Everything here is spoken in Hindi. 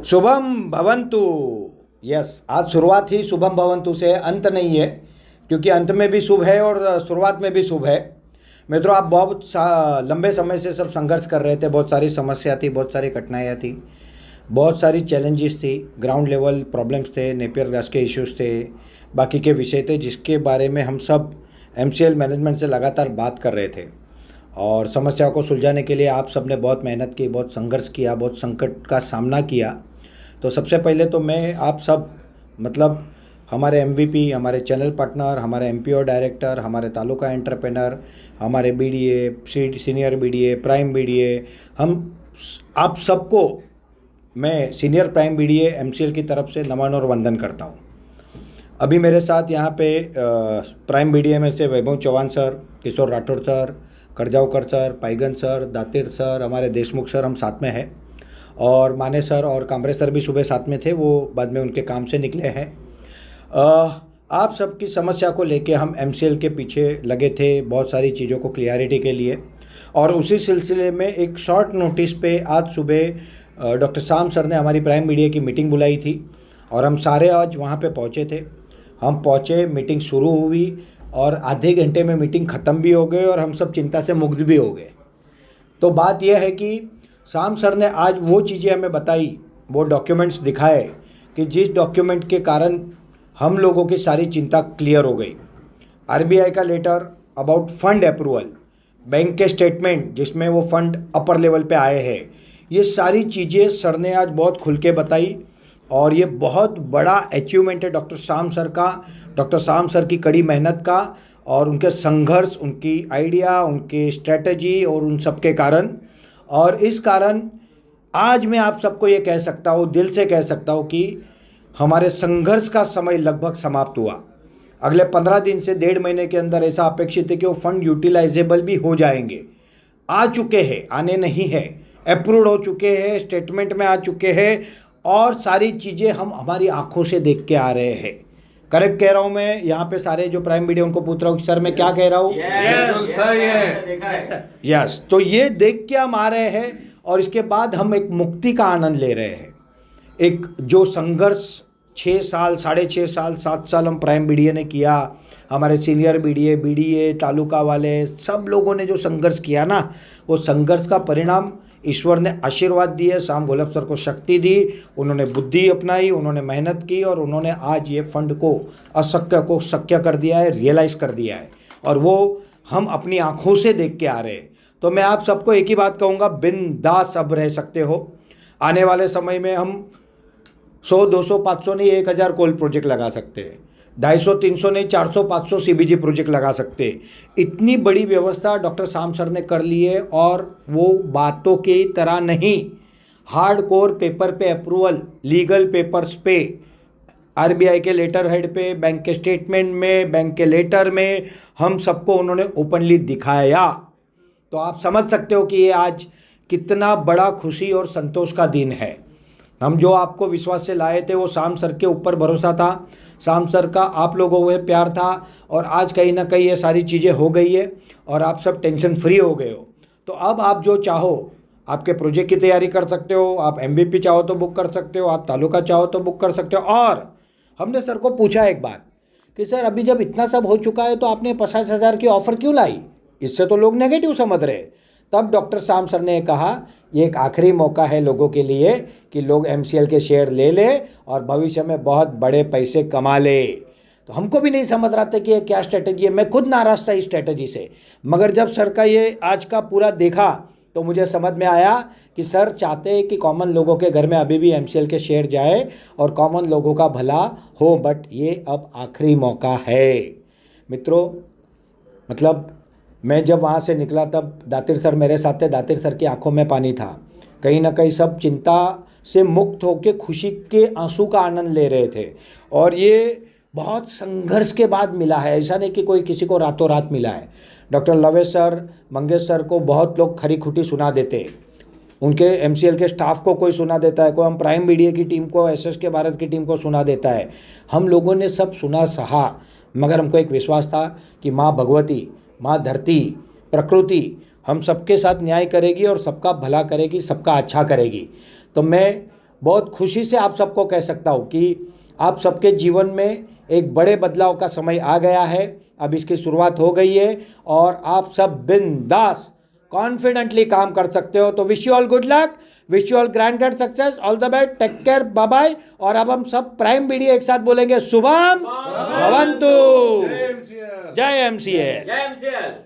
शुभम भवंतु। यस, आज शुरुआत ही शुभम भवंतु से, अंत नहीं है, क्योंकि अंत में भी शुभ है और शुरुआत में भी शुभ है। मित्रों, आप बहुत लंबे समय से सब संघर्ष कर रहे थे। बहुत सारी समस्या थी, बहुत सारी कठिनाइयाँ थी, बहुत सारी चैलेंजेस थी, ग्राउंड लेवल प्रॉब्लम्स थे, नेपियर ग्रास के इश्यूज थे, बाकी के विषय थे, जिसके बारे में हम सब एमसीएल मैनेजमेंट से लगातार बात कर रहे थे। और समस्याओं को सुलझाने के लिए आप सब ने बहुत मेहनत की, बहुत संघर्ष किया, बहुत संकट का सामना किया। तो सबसे पहले तो मैं आप सब हमारे एमवीपी, हमारे चैनल पार्टनर, हमारे एमपीओ डायरेक्टर, हमारे तालुका एंटरप्रेनर, हमारे BDA, senior BDA, prime BDA, आप सबको मैं सीनियर प्राइम बीडीए एमसीएल की तरफ से नमन और वंदन करता हूँ। अभी मेरे साथ यहाँ पे प्राइम बीडीए में से Vaibhav Chauhan sir, Kishor Rathod sir, Karjavkar sir, Paigan sir, Datir sir, हमारे देशमुख सर, हम साथ में हैं। और माने सर और कामरे सर भी सुबह साथ में थे, वो बाद में उनके काम से निकले हैं। आप सबकी समस्या को लेके हम एमसीएल के पीछे लगे थे, बहुत सारी चीज़ों को क्लियरिटी के लिए। और उसी सिलसिले में एक शॉर्ट नोटिस पे आज सुबह डॉक्टर शाम सर ने हमारी प्राइम मीडिया की मीटिंग बुलाई थी और हम सारे आज वहाँ पे पहुँचे थे। हम पहुँचे, मीटिंग शुरू हुई और आधे घंटे में मीटिंग ख़त्म भी हो गई और हम सब चिंता से मुक्त भी हो गए। तो बात यह है कि शाम सर ने आज वो चीज़ें हमें बताई, वो डॉक्यूमेंट्स दिखाए कि जिस डॉक्यूमेंट के कारण हम लोगों की सारी चिंता क्लियर हो गई। आरबीआई का letter about fund approval, bank के स्टेटमेंट जिसमें वो फंड अपर लेवल पे आए हैं, ये सारी चीज़ें सर ने आज बहुत खुल के बताई। और ये बहुत बड़ा अचीवमेंट है डॉक्टर शाम सर का, डॉक्टर शाम सर की कड़ी मेहनत का और उनके संघर्ष, उनकी आइडिया, उनकी स्ट्रेटजी और उन सब के कारण। और इस कारण आज मैं आप सबको ये कह सकता हूँ, दिल से कह सकता हूँ कि हमारे संघर्ष का समय लगभग समाप्त हुआ। अगले 15 दिन से 1.5 महीने के अंदर ऐसा अपेक्षित है कि वो फंड यूटिलाइजेबल भी हो जाएंगे। आ चुके हैं, आने नहीं है, अप्रूव्ड हो चुके हैं, स्टेटमेंट में आ चुके हैं और सारी चीज़ें हम हमारी आंखों से देख के आ रहे हैं। करेक्ट कह रहा हूँ मैं? यहाँ पे सारे जो प्राइम मीडिया उनको पूछ रहा हूँ सर मैं क्या कह रहा हूँ? यस। तो ये देख के हम आ रहे हैं और इसके बाद हम एक मुक्ति का आनंद ले रहे हैं। एक जो संघर्ष 6 साल, 6.5 साल, 7 साल हम प्राइम बीडीए ने किया, हमारे सीनियर बीडीए, तालुका वाले सब लोगों ने जो संघर्ष किया ना, वो संघर्ष का परिणाम ईश्वर ने आशीर्वाद दिए, शाम गोलब सर को शक्ति दी, उन्होंने बुद्धि अपनाई, उन्होंने मेहनत की और उन्होंने आज ये फंड को, अशक्य को शक्य कर दिया है, रियलाइज कर दिया है और वो हम अपनी आंखों से देख के आ रहे हैं। तो मैं आप सबको एक ही बात कहूँगा, बिंदास अब रह सकते हो। आने वाले समय में हम 100, 200, 500 नहीं 1000 कोल प्रोजेक्ट लगा सकते हैं, 250, 300 नहीं 400, 500 सीबीजी प्रोजेक्ट लगा सकते हैं। इतनी बड़ी व्यवस्था डॉक्टर शाम सर ने कर ली है और वो बातों की तरह नहीं, हार्ड कोर पेपर पे अप्रूवल, लीगल पेपर्स पे, आरबीआई के लेटर हेड पे, बैंक के स्टेटमेंट में, बैंक के लेटर में, हम सबको उन्होंने ओपनली दिखाया। तो आप समझ सकते हो कि ये आज कितना बड़ा खुशी और संतोष का दिन है। हम जो आपको विश्वास से लाए थे वो शाम सर के ऊपर भरोसा था, शाम सर का आप लोगों को प्यार था और आज कहीं ना कहीं ये सारी चीज़ें हो गई है और आप सब टेंशन फ्री हो गए हो। तो अब आप जो चाहो, आपके प्रोजेक्ट की तैयारी कर सकते हो, आप एमवीपी चाहो तो बुक कर सकते हो, आप तालुका चाहो तो बुक कर सकते हो। और हमने सर को पूछा एक बात कि सर अभी जब इतना सब हो चुका है तो आपने 50,000 की ऑफ़र क्यों लाई? इससे तो लोग नेगेटिव समझ रहे। तब डॉक्टर शाम सर ने कहा ये एक आखिरी मौका है लोगों के लिए कि लोग एमसीएल के शेयर ले ले और भविष्य में बहुत बड़े पैसे कमा ले। तो हमको भी नहीं समझ रहा था कि ये क्या स्ट्रेटजी है, मैं खुद नाराज़ था इस स्ट्रेटजी से। मगर जब सर का ये आज का पूरा देखा तो मुझे समझ में आया कि सर चाहते हैं कि कॉमन लोगों के घर में अभी भी एमसीएल के शेयर जाए और कॉमन लोगों का भला हो, बट ये अब आखिरी मौका है। मित्रों, मैं जब वहाँ से निकला तब दातिर सर मेरे साथ थे, दातिर सर की आंखों में पानी था। कहीं ना कहीं सब चिंता से मुक्त होकर खुशी के आंसू का आनंद ले रहे थे और ये बहुत संघर्ष के बाद मिला है, ऐसा नहीं कि कोई किसी को रातों रात मिला है। डॉक्टर लवेश सर, मंगेश सर को बहुत लोग खरी खुटी सुना देते हैं, उनके एमसीएल के स्टाफ को कोई सुना देता है, कोई हम प्राइम मीडिया की टीम को, एसएस के भारत की टीम को सुना देता है। हम लोगों ने सब सुना सहा, मगर हमको एक विश्वास था कि माँ भगवती, माँ धरती, प्रकृति हम सबके साथ न्याय करेगी और सबका भला करेगी, सबका अच्छा करेगी। तो मैं बहुत खुशी से आप सबको कह सकता हूँ कि आप सबके जीवन में एक बड़े बदलाव का समय आ गया है। अब इसकी शुरुआत हो गई है और आप सब बिंदास कॉन्फिडेंटली काम कर सकते हो। तो wish you all good luck, wish you all grand success, all the best, take care, bye bye. और अब हम सब प्राइम वीडियो एक साथ बोलेंगे, शुभम भवन्तु। जय एमसीएल। जय एमसीएल।